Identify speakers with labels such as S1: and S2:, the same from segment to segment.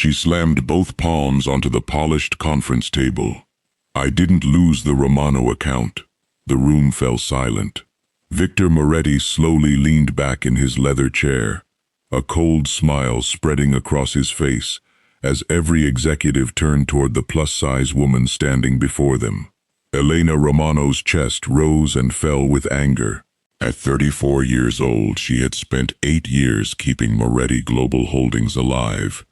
S1: She slammed both palms onto the polished conference table. I didn't lose the Romano account. The room fell silent. Victor Moretti slowly leaned back in his leather chair, a cold smile spreading across his face as every executive turned toward the plus-size woman standing before them. Elena Romano's chest rose and fell with anger. At 34 years old, she had spent 8 years keeping Moretti Global Holdings alive,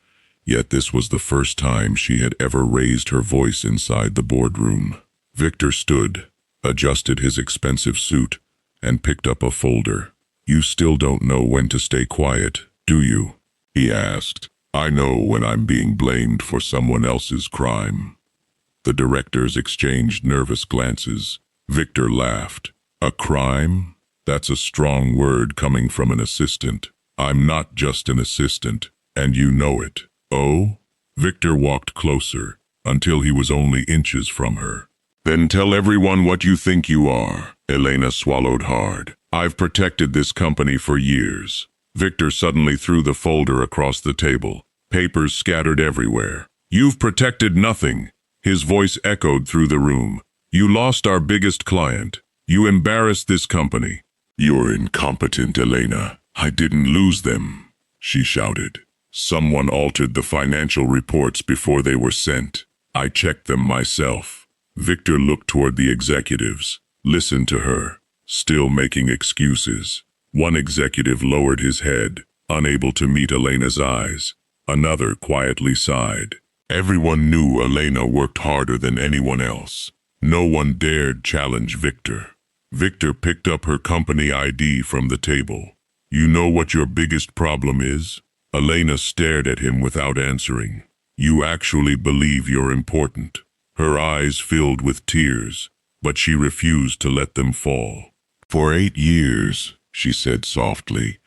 S1: yet this was the first time she had ever raised her voice inside the boardroom. Victor stood, adjusted his expensive suit, and picked up a folder. "You still don't know when to stay quiet, do you?" he asked. "I know when I'm being blamed for someone else's crime." The directors exchanged nervous glances. Victor laughed. "A crime? That's a strong word coming from an assistant. I'm not just an assistant, and you know it." "Oh?" Victor walked closer, until he was only inches from her. "Then tell everyone what you think you are." Elena swallowed hard. "I've protected this company for years." Victor suddenly threw the folder across the table. Papers scattered everywhere. "You've protected nothing." His voice echoed through the room. "You lost our biggest client. You embarrassed this company." "You're incompetent, Elena. I didn't lose them," she shouted. "Someone altered the financial reports before they were sent. I checked them myself." Victor looked toward the executives, listened to her, still making excuses. One executive lowered his head, unable to meet Elena's eyes. Another quietly sighed. Everyone knew Elena worked harder than anyone else. No one dared challenge Victor. Victor picked up her company ID from the table. "You know what your biggest problem is?" Elena stared at him without answering. "You actually believe you're important." Her eyes filled with tears, but she refused to let them fall. "For 8 years, she said softly,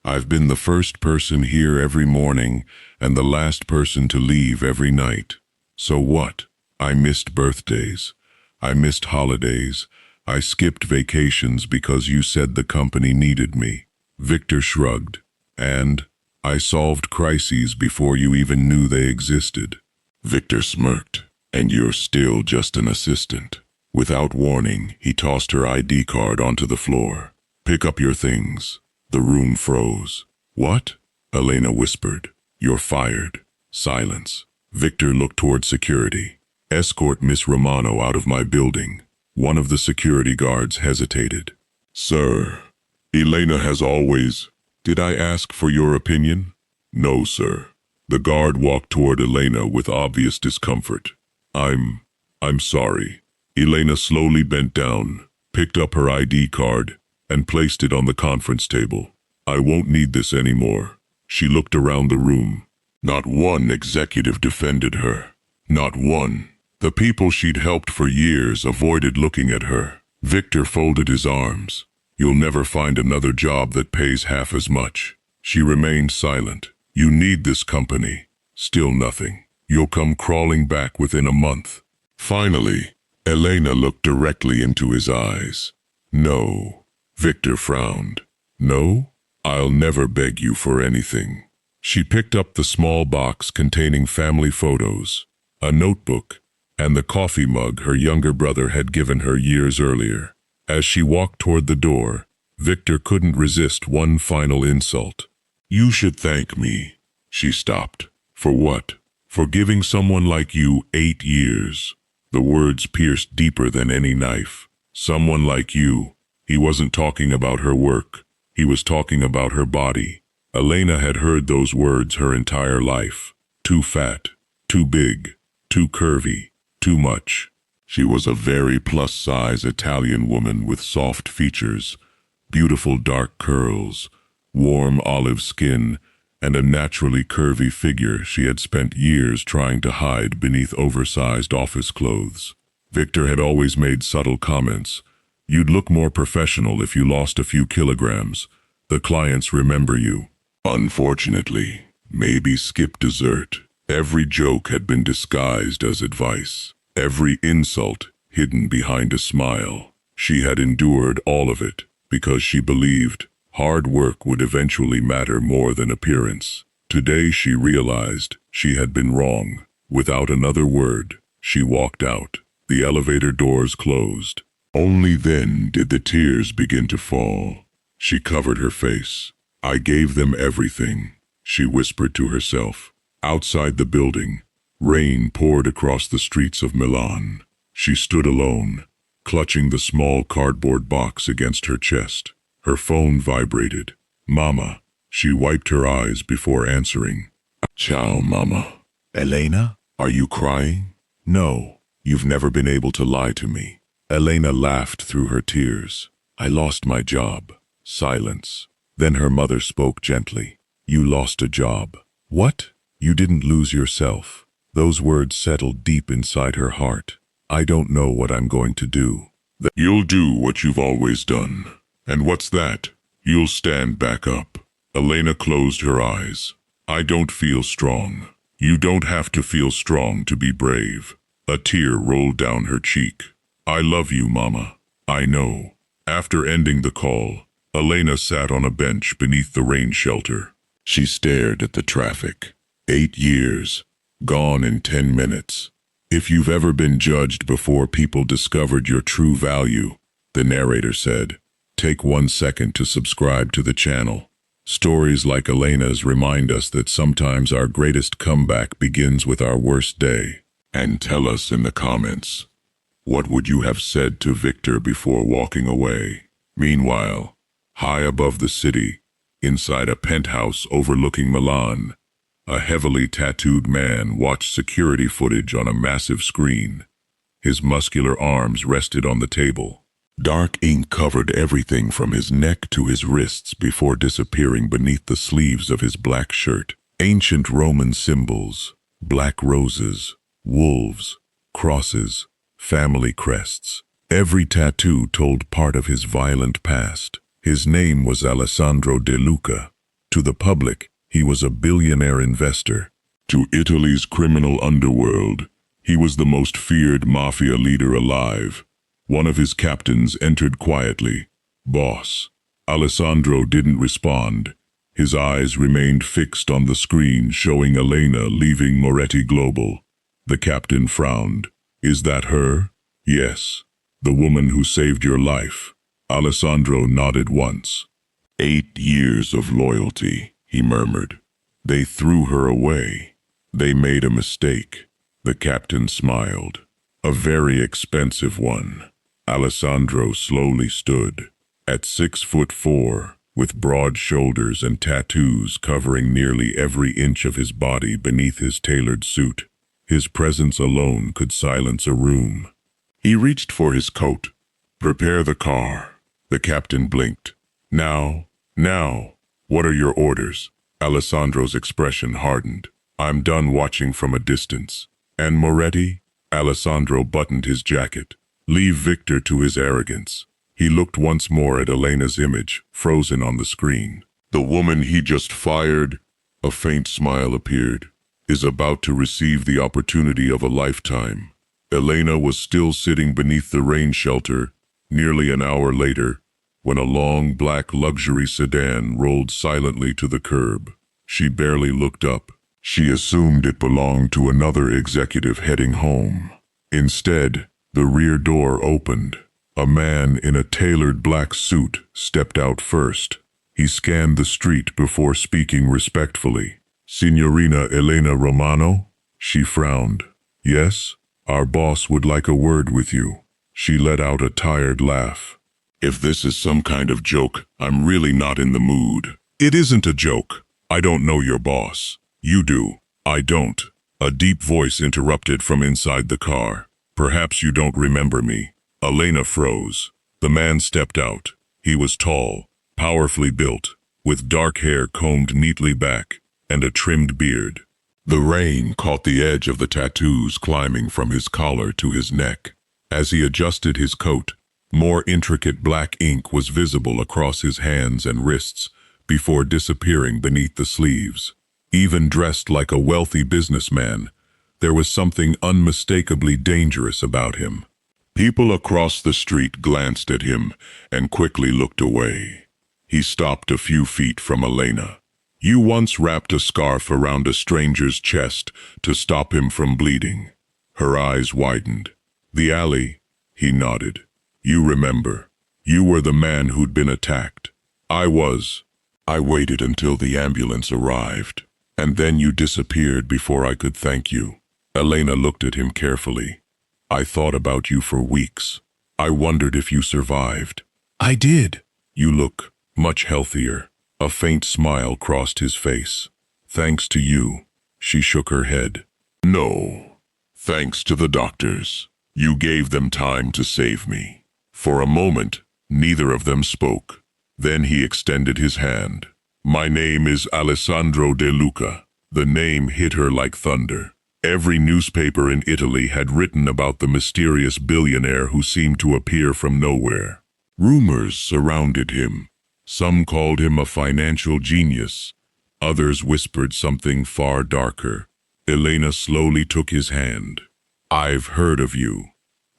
S1: I've been the first person here every morning and the last person to leave every night. So what? I missed birthdays. I missed holidays. I skipped vacations because you said the company needed me." Victor shrugged. "And I solved crises before you even knew they existed." Victor smirked. "And you're still just an assistant." Without warning, he tossed her ID card onto the floor. "Pick up your things." The room froze. "What?" Elena whispered. "You're fired." Silence. Victor looked toward security. "Escort Miss Romano out of my building." One of the security guards hesitated. "Sir, Elena has always—" "Did I ask for your opinion?" "No, sir." The guard walked toward Elena with obvious discomfort. I'm sorry." Elena slowly bent down, picked up her ID card, and placed it on the conference table. "I won't need this anymore." She looked around the room. Not one executive defended her. Not one. The people she'd helped for years avoided looking at her. Victor folded his arms. "You'll never find another job that pays half as much." She remained silent. "You need this company." Still nothing. "You'll come crawling back within a month." Finally, Elena looked directly into his eyes. "No." Victor frowned. "No? I'll never beg you for anything." She picked up the small box containing family photos, a notebook, and the coffee mug her younger brother had given her years earlier. As she walked toward the door, Victor couldn't resist one final insult. "You should thank me." She stopped. "For what?" "For giving someone like you 8 years. The words pierced deeper than any knife. "Someone like you." He wasn't talking about her work. He was talking about her body. Elena had heard those words her entire life. Too fat, too big, too curvy, too much. She was a very plus-size Italian woman with soft features, beautiful dark curls, warm olive skin, and a naturally curvy figure she had spent years trying to hide beneath oversized office clothes. Victor had always made subtle comments. "You'd look more professional if you lost a few kilograms. The clients remember you." Unfortunately, maybe skip dessert. Every joke had been disguised as advice. Every insult hidden behind a smile. She had endured all of it because she believed hard work would eventually matter more than appearance. Today she realized she had been wrong. Without another word, she walked out. The elevator doors closed. Only then did the tears begin to fall. She covered her face. I gave them everything, she whispered to herself. Outside the building, rain poured across the streets of Milan. She stood alone, clutching the small cardboard box against her chest. Her phone vibrated. Mama. She wiped her eyes before answering. Ciao, Mama. Elena, are you crying? No, you've never been able to lie to me. Elena laughed through her tears. I lost my job. Silence. Then her mother spoke gently. You lost a job. What? You didn't lose yourself. Those words settled deep inside her heart. I don't know what I'm going to do. You'll do what you've always done. And what's that? You'll stand back up. Elena closed her eyes. I don't feel strong. You don't have to feel strong to be brave. A tear rolled down her cheek. I love you, Mama. I know. After ending the call, Elena sat on a bench beneath the rain shelter. She stared at the traffic. 8 years. Gone in 10 minutes. If you've ever been judged before people discovered your true value, the narrator said, take 1 second to subscribe to the channel. Stories like Elena's remind us that sometimes our greatest comeback begins with our worst day. And tell us in the comments, what would you have said to Victor before walking away? Meanwhile, high above the city, inside a penthouse overlooking Milan, a heavily tattooed man watched security footage on a massive screen. His muscular arms rested on the table. Dark ink covered everything from his neck to his wrists before disappearing beneath the sleeves of his black shirt. Ancient Roman symbols, black roses, wolves, crosses, family crests. Every tattoo told part of his violent past. His name was Alessandro De Luca. To the public, he was a billionaire investor. To Italy's criminal underworld, he was the most feared mafia leader alive. One of his captains entered quietly. Boss. Alessandro didn't respond. His eyes remained fixed on the screen showing Elena leaving Moretti Global. The captain frowned. Is that her? Yes. The woman who saved your life. Alessandro nodded once. 8 years of loyalty, he murmured. They threw her away. They made a mistake. The captain smiled. A very expensive one. Alessandro slowly stood. At 6'4", with broad shoulders and tattoos covering nearly every inch of his body beneath his tailored suit, his presence alone could silence a room. He reached for his coat. Prepare the car. The captain blinked. Now, what are your orders? Alessandro's expression hardened. I'm done watching from a distance. And Moretti? Alessandro buttoned his jacket. Leave Victor to his arrogance. He looked once more at Elena's image, frozen on the screen. The woman he just fired, a faint smile appeared, is about to receive the opportunity of a lifetime. Elena was still sitting beneath the rain shelter, nearly an hour later, when a long black luxury sedan rolled silently to the curb. She barely looked up. She assumed it belonged to another executive heading home. Instead, the rear door opened. A man in a tailored black suit stepped out first. He scanned the street before speaking respectfully. Signorina Elena Romano? She frowned. Yes, our boss would like a word with you. She let out a tired laugh. If this is some kind of joke, I'm really not in the mood. It isn't a joke. I don't know your boss. You do. I don't. A deep voice interrupted from inside the car. Perhaps you don't remember me. Elena froze. The man stepped out. He was tall, powerfully built, with dark hair combed neatly back, and a trimmed beard. The rain caught the edge of the tattoos climbing from his collar to his neck. As he adjusted his coat, more intricate black ink was visible across his hands and wrists before disappearing beneath the sleeves. Even dressed like a wealthy businessman, there was something unmistakably dangerous about him. People across the street glanced at him and quickly looked away. He stopped a few feet from Elena. You once wrapped a scarf around a stranger's chest to stop him from bleeding. Her eyes widened. The alley, he nodded. You remember. You were the man who'd been attacked. I was. I waited until the ambulance arrived, and then you disappeared before I could thank you. Elena looked at him carefully. I thought about you for weeks. I wondered if you survived. I did. You look much healthier. A faint smile crossed his face. Thanks to you. She shook her head. No. Thanks to the doctors. You gave them time to save me. For a moment, neither of them spoke. Then he extended his hand. My name is Alessandro De Luca. The name hit her like thunder. Every newspaper in Italy had written about the mysterious billionaire who seemed to appear from nowhere. Rumors surrounded him. Some called him a financial genius. Others whispered something far darker. Elena slowly took his hand. I've heard of you.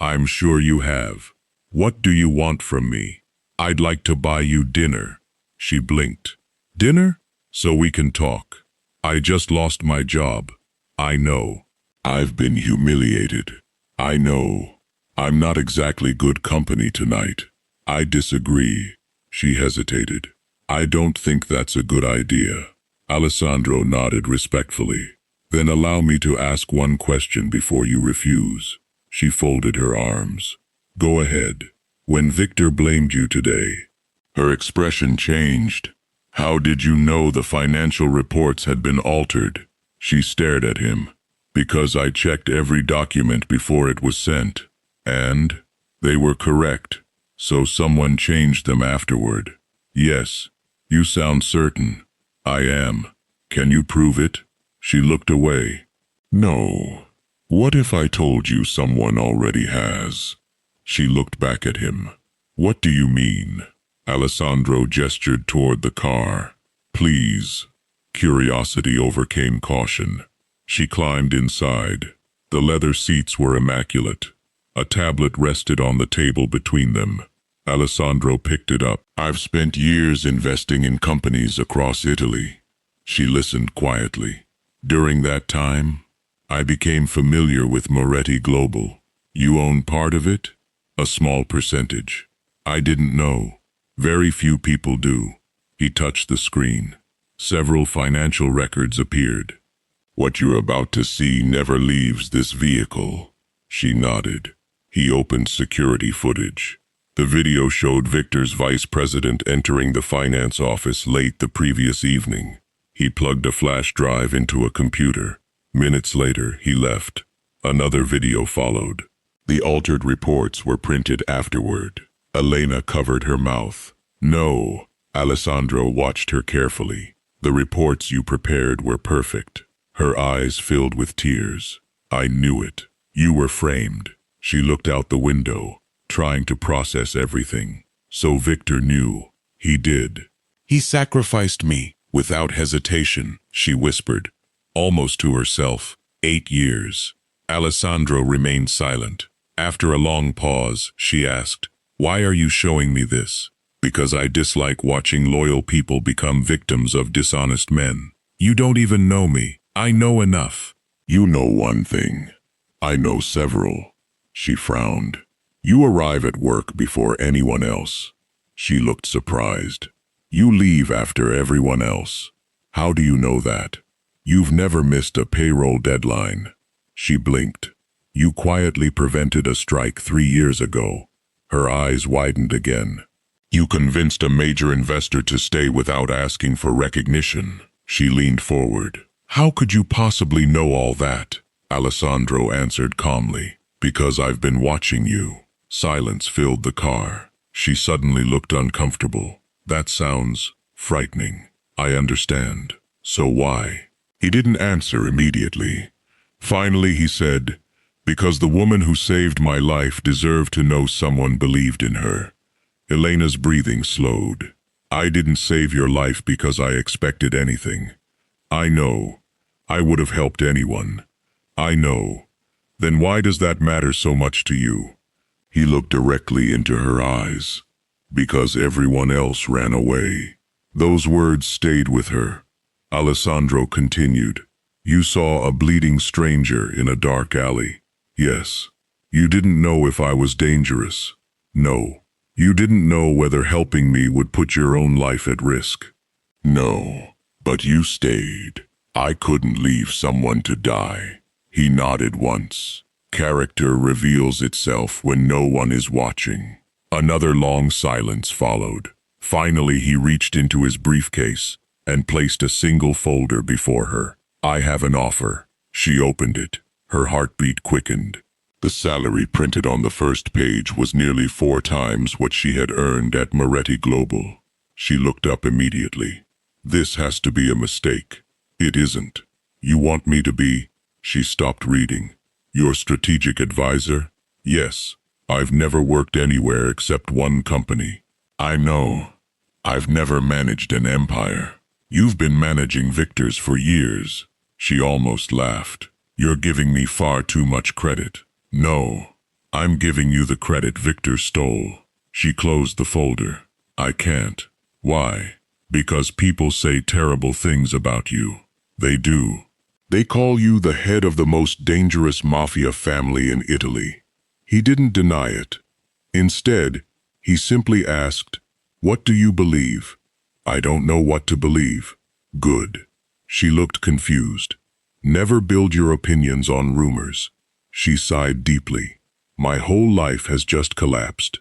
S1: I'm sure you have. What do you want from me? I'd like to buy you dinner. She blinked. Dinner? So we can talk. I just lost my job. I know. I've been humiliated. I know. I'm not exactly good company tonight. I disagree. She hesitated. I don't think that's a good idea. Alessandro nodded respectfully. Then allow me to ask one question before you refuse. She folded her arms. Go ahead. When Victor blamed you today, her expression changed. How did you know the financial reports had been altered? She stared at him. Because I checked every document before it was sent. And they were correct. So someone changed them afterward. Yes. You sound certain. I am. Can you prove it? She looked away. No. What if I told you someone already has? She looked back at him. What do you mean? Alessandro gestured toward the car. Please. Curiosity overcame caution. She climbed inside. The leather seats were immaculate. A tablet rested on the table between them. Alessandro picked it up. I've spent years investing in companies across Italy. She listened quietly. During that time, I became familiar with Moretti Global. You own part of it? A small percentage. I didn't know. Very few people do. He touched the screen. Several financial records appeared. What you're about to see never leaves this vehicle. She nodded. He opened security footage. The video showed Victor's vice president entering the finance office late the previous evening. He plugged a flash drive into a computer. Minutes later, he left. Another video followed. The altered reports were printed afterward. Elena covered her mouth. No. Alessandro watched her carefully. The reports you prepared were perfect. Her eyes filled with tears. I knew it. You were framed. She looked out the window, trying to process everything. So Victor knew. He did. He sacrificed me. Without hesitation, she whispered, almost to herself. 8 years. Alessandro remained silent. After a long pause, she asked, Why are you showing me this? Because I dislike watching loyal people become victims of dishonest men. You don't even know me. I know enough. You know one thing. I know several. She frowned. You arrive at work before anyone else. She looked surprised. You leave after everyone else. How do you know that? You've never missed a payroll deadline. She blinked. You quietly prevented a strike 3 years ago. Her eyes widened again. You convinced a major investor to stay without asking for recognition. She leaned forward. How could you possibly know all that? Alessandro answered calmly. Because I've been watching you. Silence filled the car. She suddenly looked uncomfortable. That sounds frightening. I understand. So why? He didn't answer immediately. Finally he said, Because the woman who saved my life deserved to know someone believed in her. Elena's breathing slowed. I didn't save your life because I expected anything. I know. I would have helped anyone. I know. Then why does that matter so much to you? He looked directly into her eyes. Because everyone else ran away. Those words stayed with her. Alessandro continued. You saw a bleeding stranger in a dark alley. Yes. You didn't know if I was dangerous. No. You didn't know whether helping me would put your own life at risk. No. But you stayed. I couldn't leave someone to die. He nodded once. Character reveals itself when no one is watching. Another long silence followed. Finally, he reached into his briefcase and placed a single folder before her. I have an offer. She opened it. Her heartbeat quickened. The salary printed on the first page was nearly 4 times what she had earned at Moretti Global. She looked up immediately. This has to be a mistake. It isn't. You want me to be? She stopped reading. Your strategic advisor? Yes. I've never worked anywhere except one company. I know. I've never managed an empire. You've been managing Victor's for years. She almost laughed. You're giving me far too much credit. No. I'm giving you the credit Victor stole. She closed the folder. I can't. Why? Because people say terrible things about you. They do. They call you the head of the most dangerous mafia family in Italy. He didn't deny it. Instead, he simply asked, "What do you believe?" I don't know what to believe. Good. She looked confused. Never build your opinions on rumors. She sighed deeply. My whole life has just collapsed.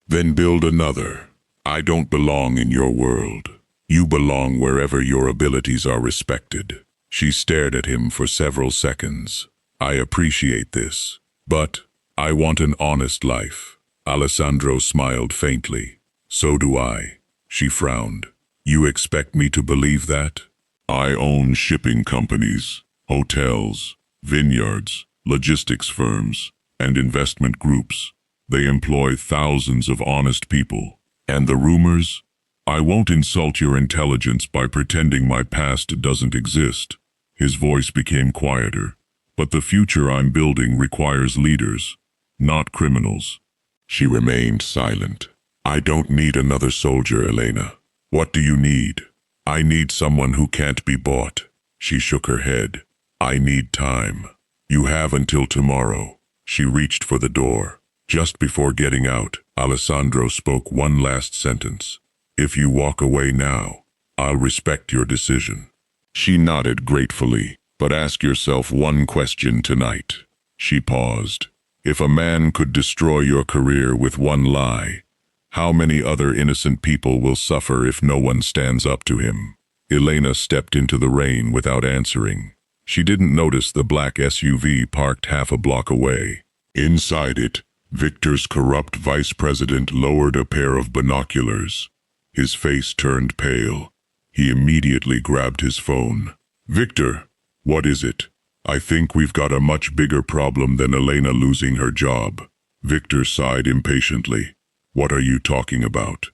S1: Then build another. I don't belong in your world. You belong wherever your abilities are respected. She stared at him for several seconds. I appreciate this, but I want an honest life. Alessandro smiled faintly. So do I. She frowned. You expect me to believe that? I own shipping companies, hotels, vineyards, logistics firms, and investment groups. They employ thousands of honest people. And the rumors? I won't insult your intelligence by pretending my past doesn't exist. His voice became quieter. But the future I'm building requires leaders, not criminals. She remained silent. I don't need another soldier, Elena. What do you need? I need someone who can't be bought. She shook her head. I need time. You have until tomorrow. She reached for the door. Just before getting out, Alessandro spoke one last sentence. If you walk away now, I'll respect your decision. She nodded gratefully. But ask yourself one question tonight. She paused. If a man could destroy your career with one lie, how many other innocent people will suffer if no one stands up to him? Elena stepped into the rain without answering. She didn't notice the black SUV parked half a block away. Inside it, Victor's corrupt vice president lowered a pair of binoculars. His face turned pale. He immediately grabbed his phone. Victor, what is it? I think we've got a much bigger problem than Elena losing her job. Victor sighed impatiently. What are you talking about?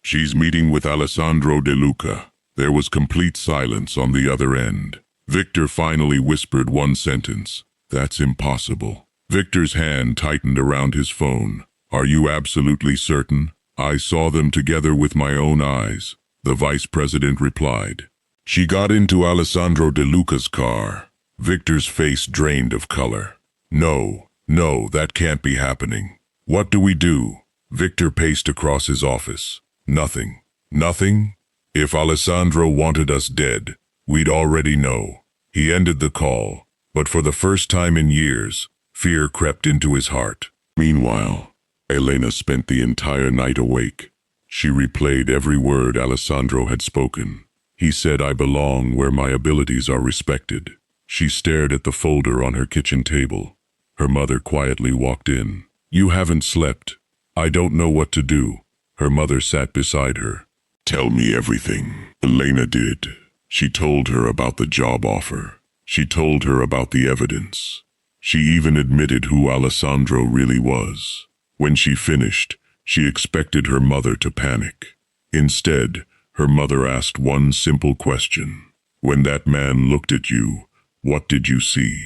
S1: She's meeting with Alessandro De Luca. There was complete silence on the other end. Victor finally whispered one sentence. That's impossible. Victor's hand tightened around his phone. Are you absolutely certain? I saw them together with my own eyes. The vice president replied. She got into Alessandro De Luca's car. Victor's face drained of color. No, that can't be happening. What do we do? Victor paced across his office. Nothing. Nothing? If Alessandro wanted us dead, we'd already know. He ended the call, but for the first time in years, fear crept into his heart. Meanwhile, Elena spent the entire night awake. She replayed every word Alessandro had spoken. He said, I belong where my abilities are respected. She stared at the folder on her kitchen table. Her mother quietly walked in. You haven't slept. I don't know what to do. Her mother sat beside her. Tell me everything. Elena did. She told her about the job offer. She told her about the evidence. She even admitted who Alessandro really was. When she finished, she expected her mother to panic. Instead, her mother asked one simple question. When that man looked at you, what did you see?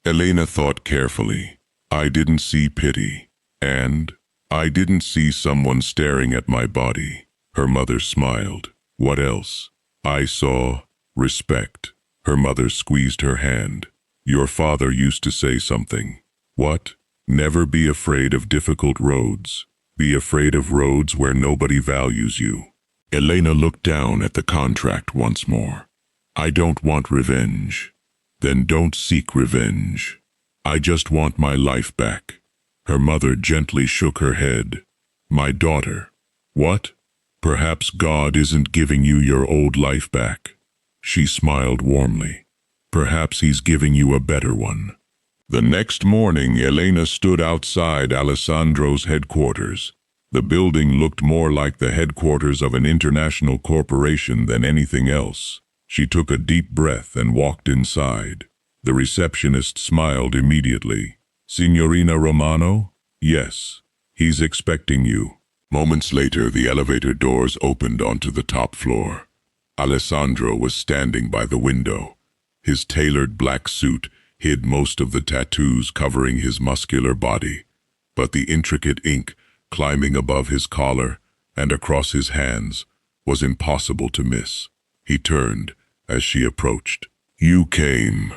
S1: Elena thought carefully. I didn't see pity. And I didn't see someone staring at my body. Her mother smiled. What else? I saw Respect. Her mother squeezed her hand. Your father used to say something. What? Never be afraid of difficult roads. Be afraid of roads where nobody values you. Elena looked down at the contract once more. I don't want revenge. Then don't seek revenge. I just want my life back. Her mother gently shook her head. My daughter. What? Perhaps God isn't giving you your old life back. She smiled warmly. Perhaps he's giving you a better one. The next morning, Elena stood outside Alessandro's headquarters. The building looked more like the headquarters of an international corporation than anything else. She took a deep breath and walked inside. The receptionist smiled immediately. Signorina Romano? Yes. He's expecting you. Moments later, the elevator doors opened onto the top floor. Alessandro was standing by the window. His tailored black suit hid most of the tattoos covering his muscular body, but the intricate ink climbing above his collar and across his hands was impossible to miss. He turned as she approached. You came.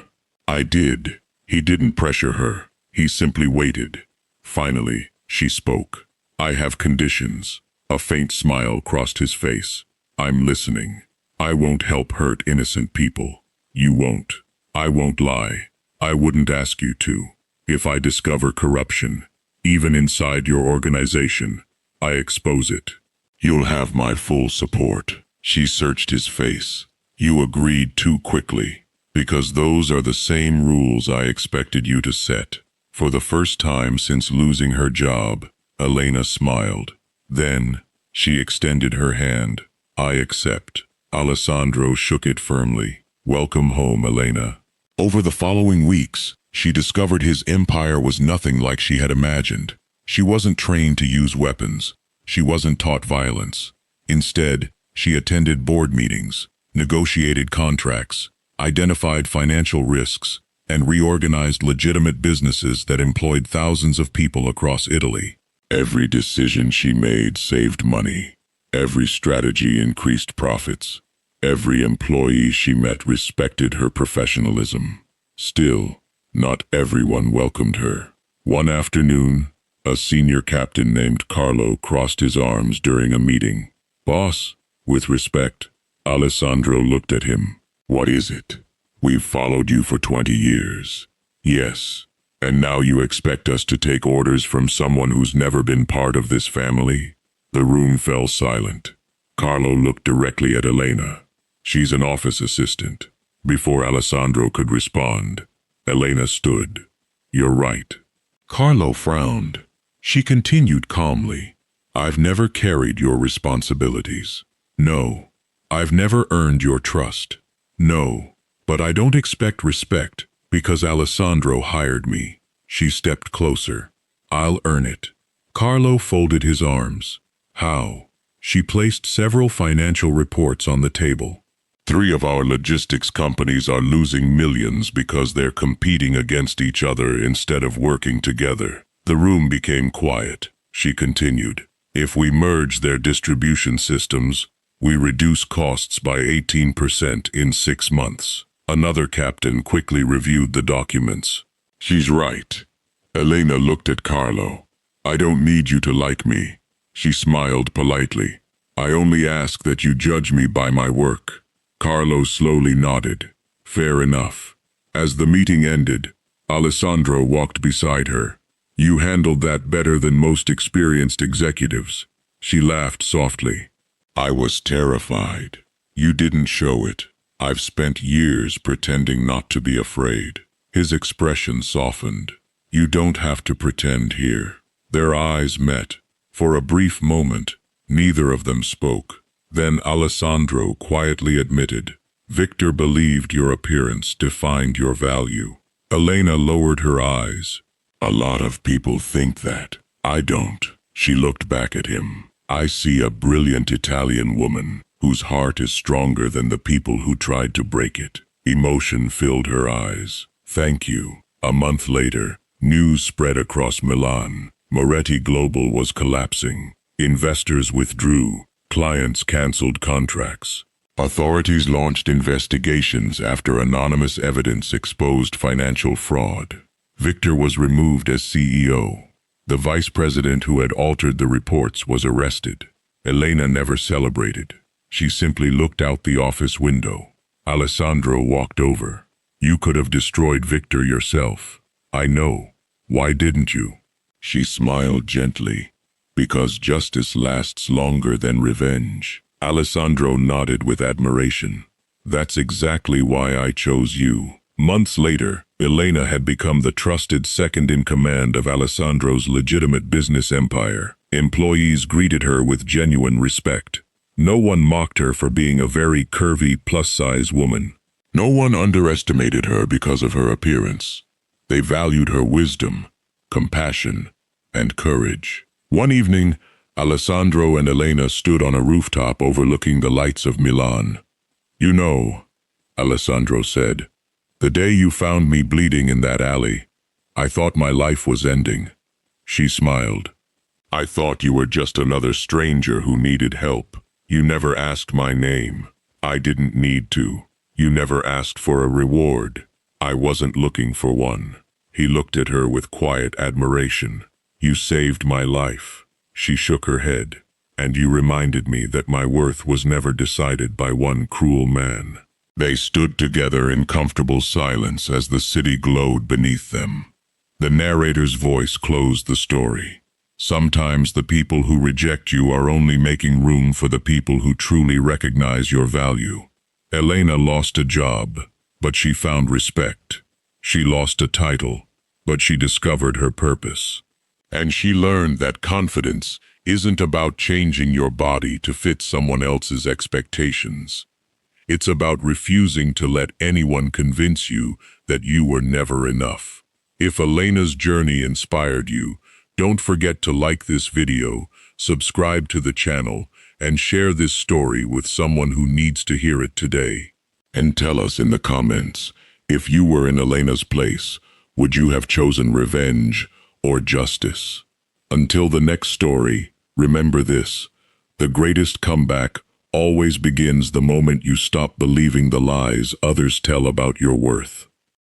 S1: I did. He didn't pressure her. He simply waited. Finally, she spoke. I have conditions. A faint smile crossed his face. I'm listening. I won't help hurt innocent people. You won't. I won't lie. I wouldn't ask you to. If I discover corruption, even inside your organization, I expose it. You'll have my full support. She searched his face. You agreed too quickly, because those are the same rules I expected you to set. For the first time since losing her job, Elena smiled. Then, she extended her hand. I accept. Alessandro shook it firmly. Welcome home, Elena. Over the following weeks, she discovered his empire was nothing like she had imagined. She wasn't trained to use weapons. She wasn't taught violence. Instead, she attended board meetings, negotiated contracts, identified financial risks, and reorganized legitimate businesses that employed thousands of people across Italy. Every decision she made saved money. Every strategy increased profits. Every employee she met respected her professionalism. Still, not everyone welcomed her. One afternoon, a senior captain named Carlo crossed his arms during a meeting. Boss, with respect, Alessandro looked at him. What is it? We've followed you for 20 years. Yes, and now you expect us to take orders from someone who's never been part of this family? The room fell silent. Carlo looked directly at Elena. She's an office assistant. Before Alessandro could respond, Elena stood. You're right. Carlo frowned. She continued calmly. I've never carried your responsibilities. No. I've never earned your trust. No. But I don't expect respect because Alessandro hired me. She stepped closer. I'll earn it. Carlo folded his arms. How? She placed several financial reports on the table. 3 of our logistics companies are losing millions because they're competing against each other instead of working together. The room became quiet. She continued. If we merge their distribution systems, we reduce costs by 18% in 6 months. Another captain quickly reviewed the documents. She's right. Elena looked at Carlo. I don't need you to like me. She smiled politely. I only ask that you judge me by my work. Carlo slowly nodded. Fair enough. As the meeting ended, Alessandro walked beside her. You handled that better than most experienced executives. She laughed softly. I was terrified. You didn't show it. I've spent years pretending not to be afraid. His expression softened. You don't have to pretend here. Their eyes met. For a brief moment, neither of them spoke. Then Alessandro quietly admitted, Victor believed your appearance defined your value. Elena lowered her eyes. A lot of people think that. I don't. She looked back at him. I see a brilliant Italian woman whose heart is stronger than the people who tried to break it. Emotion filled her eyes. Thank you. A month later, news spread across Milan. Moretti Global was collapsing. Investors withdrew. Clients canceled contracts. Authorities launched investigations after anonymous evidence exposed financial fraud. Victor was removed as CEO. The vice president who had altered the reports was arrested. Elena never celebrated. She simply looked out the office window. Alessandro walked over. "You could have destroyed Victor yourself." "I know. Why didn't you?" She smiled gently. "Because justice lasts longer than revenge." Alessandro nodded with admiration. "That's exactly why I chose you." Months later, Elena had become the trusted second-in-command of Alessandro's legitimate business empire. Employees greeted her with genuine respect. No one mocked her for being a very curvy, plus-size woman. No one underestimated her because of her appearance. They valued her wisdom, compassion, and courage. One evening, Alessandro and Elena stood on a rooftop overlooking the lights of Milan. "You know," Alessandro said, "the day you found me bleeding in that alley, I thought my life was ending." She smiled. "I thought you were just another stranger who needed help. You never asked my name. I didn't need to. You never asked for a reward. I wasn't looking for one." He looked at her with quiet admiration. "You saved my life." She shook her head. "And you reminded me that my worth was never decided by one cruel man." They stood together in comfortable silence as the city glowed beneath them. The narrator's voice closed the story. Sometimes the people who reject you are only making room for the people who truly recognize your value. Elena lost a job, but she found respect. She lost a title, but she discovered her purpose. And she learned that confidence isn't about changing your body to fit someone else's expectations. It's about refusing to let anyone convince you that you were never enough. If Elena's journey inspired you, don't forget to like this video, subscribe to the channel, and share this story with someone who needs to hear it today. And tell us in the comments, if you were in Elena's place, would you have chosen revenge or justice? Until the next story, remember this: the greatest comeback always begins the moment you stop believing the lies others tell about your worth.